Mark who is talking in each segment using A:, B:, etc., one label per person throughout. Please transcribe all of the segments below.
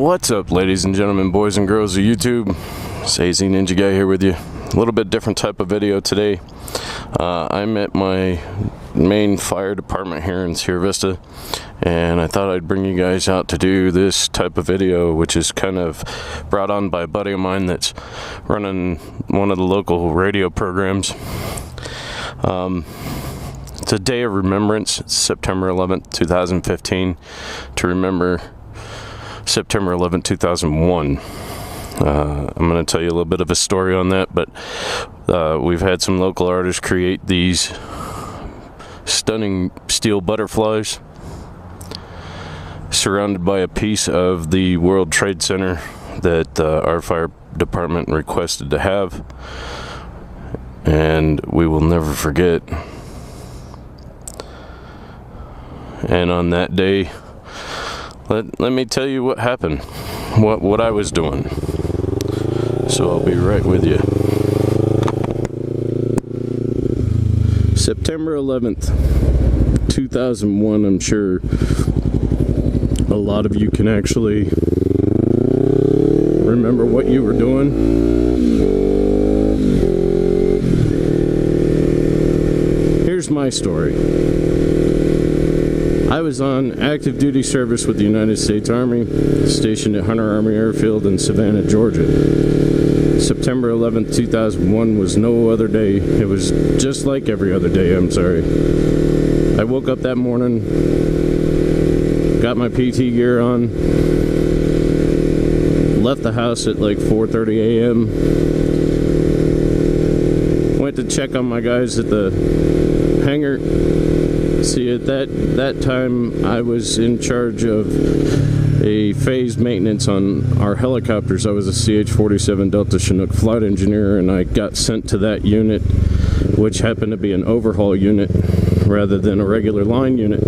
A: What's up, ladies and gentlemen, boys and girls of YouTube? It's AZ Ninja Guy here with you. A little bit different type of video today. I'm at my main fire department here in Sierra Vista, and I thought I'd bring you guys out to do this type of video, which is kind of brought on by a buddy of mine that's running one of the local radio programs. It's a day of remembrance. It's September 11th, 2015, to remember September 11th, 2001. I'm going to tell you a little bit of a story on that, but we've had some local artists create these stunning steel butterflies surrounded by a piece of the World Trade Center that our fire department requested to have, and we will never forget. And on that day, let me tell you what happened, what I was doing. So I'll be right with you. September 11th, 2001, I'm sure a lot of you can actually remember what you were doing. Here's my story. I was on active duty service with the United States Army, stationed at Hunter Army Airfield in Savannah, Georgia. September 11th, 2001 was no other day. It was just like every other day, I'm sorry. I woke up that morning, got my PT gear on, left the house at like 4:30 a.m., went to check on my guys at the hangar. See, at that time, I was in charge of a phase maintenance on our helicopters. I was a CH-47 Delta Chinook flight engineer, and I got sent to that unit, which happened to be an overhaul unit rather than a regular line unit.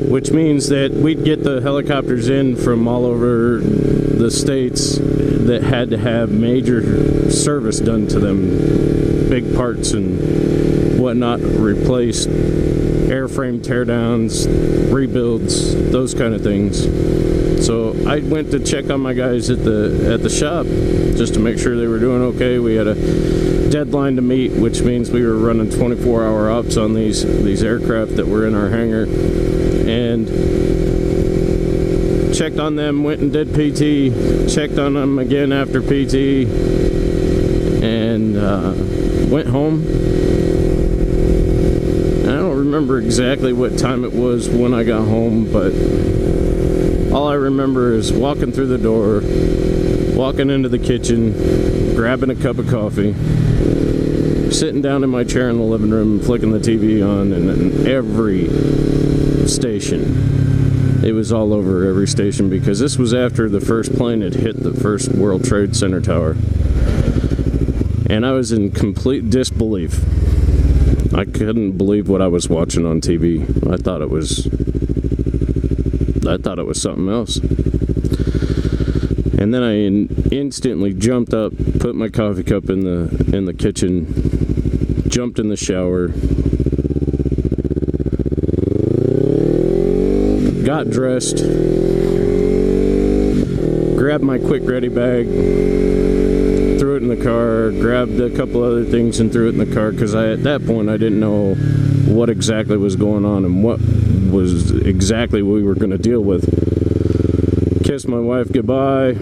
A: Which means that we'd get the helicopters in from all over the states that had to have major service done to them. Big parts and whatnot replaced, airframe teardowns, rebuilds, those kind of things. So I went to check on my guys at the shop just to make sure they were doing okay. We had a deadline to meet, which means we were running 24-hour ops on these aircraft that were in our hangar, and checked on them, went and did PT, checked on them again after PT, and went home. I don't remember exactly what time it was when I got home, but all I remember is walking through the door, walking into the kitchen, grabbing a cup of coffee, sitting down in my chair in the living room, flicking the TV on, and every station. It was all over every station, because this was after the first plane had hit the first World Trade Center tower. And I was in complete disbelief. I couldn't believe what I was watching on TV. I thought it was something else. And then I instantly jumped up, put my coffee cup in the kitchen, jumped in the shower, got dressed, grabbed my quick ready bag, threw it in the car, grabbed a couple other things and threw it in the car, because at that point I didn't know what exactly was going on and what was exactly we were going to deal with. Kissed my wife goodbye,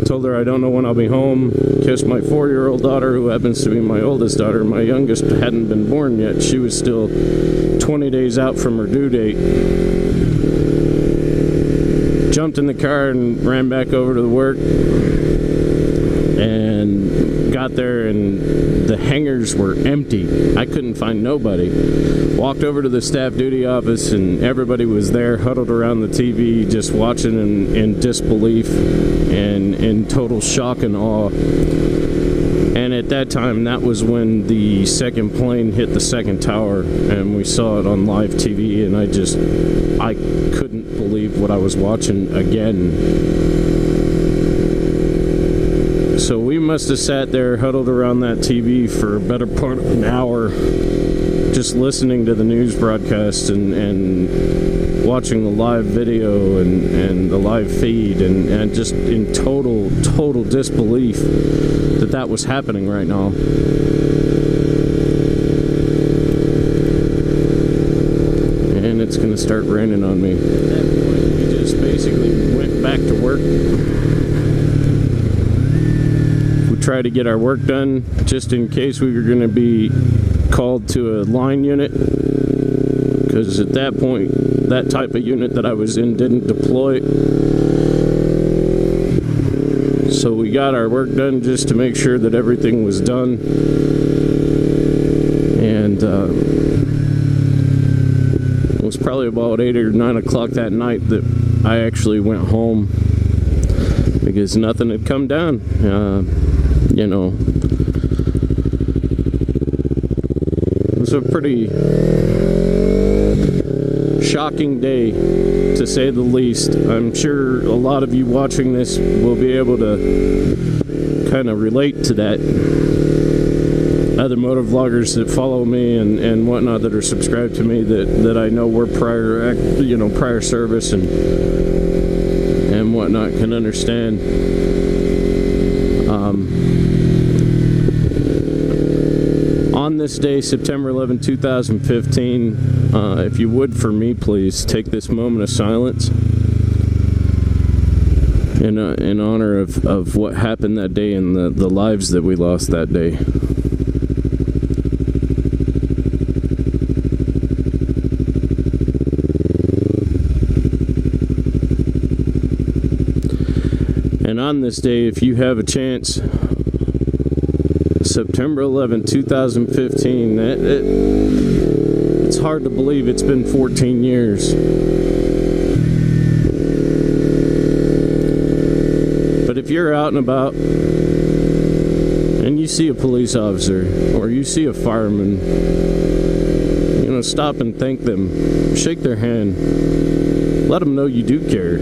A: told her I don't know when I'll be home, kissed my 4-year-old daughter, who happens to be my oldest daughter. My youngest hadn't been born yet. She was still 20 days out from her due date. Jumped in the car and ran back over to the work, and got there, and the hangars were empty. I couldn't find nobody. Walked over to the staff duty office, and everybody was there, huddled around the TV, just watching in disbelief and in total shock and awe. And at that time, that was when the second plane hit the second tower, and we saw it on live TV, and I couldn't believe what I was watching again. So we must have sat there huddled around that TV for a better part of an hour, just listening to the news broadcast and watching the live video and the live feed and just in total disbelief that was happening right now. And it's going to start raining on me. At that point, we just basically went back to work. We tried to get our work done just in case we were going to be called to a line unit, because at that point, that type of unit that I was in didn't deploy. So we got our work done just to make sure that everything was done. And it was probably about 8 or 9 o'clock that night that I actually went home, because nothing had come down. You know, it was a pretty shocking day, to say the least. I'm sure a lot of you watching this will be able to kind of relate to that. Other motor vloggers that follow me and whatnot, that are subscribed to me, that I know were prior service and whatnot, can understand. On this day, September 11, 2015, if you would, for me, please take this moment of silence in honor of what happened that day and the lives that we lost that day. And on this day, if you have a chance, September 11, 2015, it's hard to believe it's been 14 years. But if you're out and about and you see a police officer or you see a fireman, you know, stop and thank them, shake their hand, let them know you do care.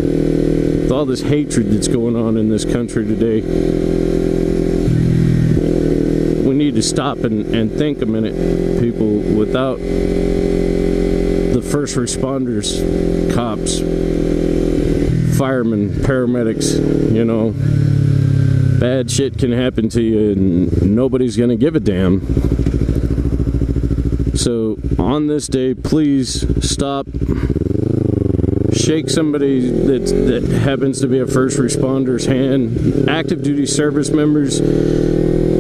A: With all this hatred that's going on in this country today, we need to stop and think a minute, people. Without the first responders, cops, firemen, paramedics, you know, bad shit can happen to you and nobody's gonna give a damn. So on this day, please stop, shake somebody that happens to be a first responder's hand, active duty service members.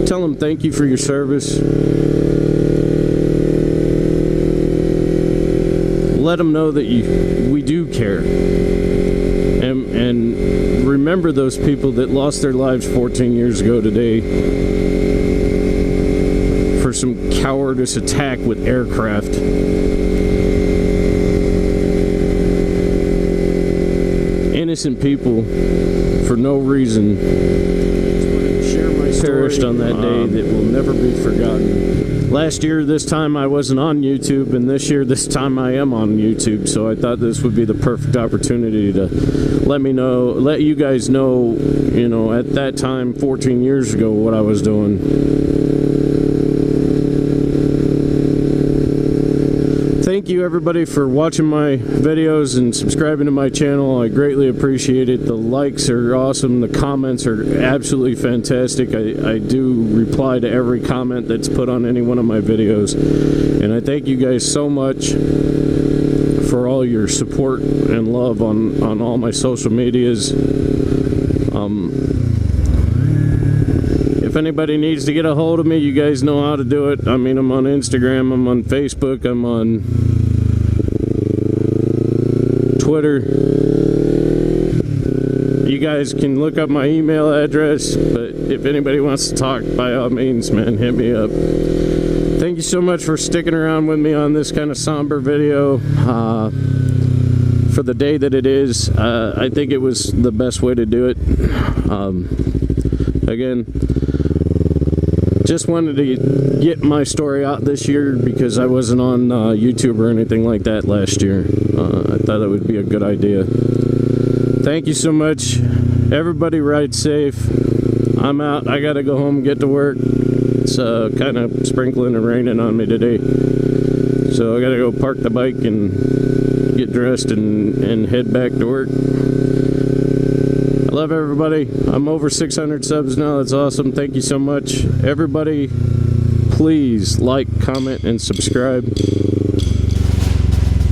A: Tell them thank you for your service. Let them know that we do care. And remember those people that lost their lives 14 years ago today for some cowardice attack with aircraft. Innocent people, for no reason, perished on that day that will never be forgotten. Last year, this time I wasn't on YouTube, and this year, this time I am on YouTube, so I thought this would be the perfect opportunity to let you guys know, you know, at that time, 14 years ago, what I was doing. Thank you, everybody, for watching my videos and subscribing to my channel. I greatly appreciate it. The likes are awesome. The comments are absolutely fantastic. I do reply to every comment that's put on any one of my videos. And I thank you guys so much for all your support and love on all my social medias. If anybody needs to get a hold of me, you guys know how to do it. I mean, I'm on Instagram, I'm on Facebook, I'm on Twitter. You guys can look up my email address, but if anybody wants to talk, by all means, man, hit me up. Thank you so much for sticking around with me on this kind of somber video. For the day that it is, I think it was the best way to do it. Again, just wanted to get my story out this year because I wasn't on YouTube or anything like that last year. I thought that would be a good idea. Thank you so much. Everybody ride safe. I'm out. I gotta go home and get to work. It's kind of sprinkling and raining on me today. So I gotta go park the bike and get dressed and head back to work. I love everybody. I'm over 600 subs now. That's awesome. Thank you so much. Everybody, please like, comment, and subscribe.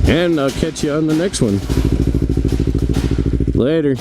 A: And I'll catch you on the next one. Later.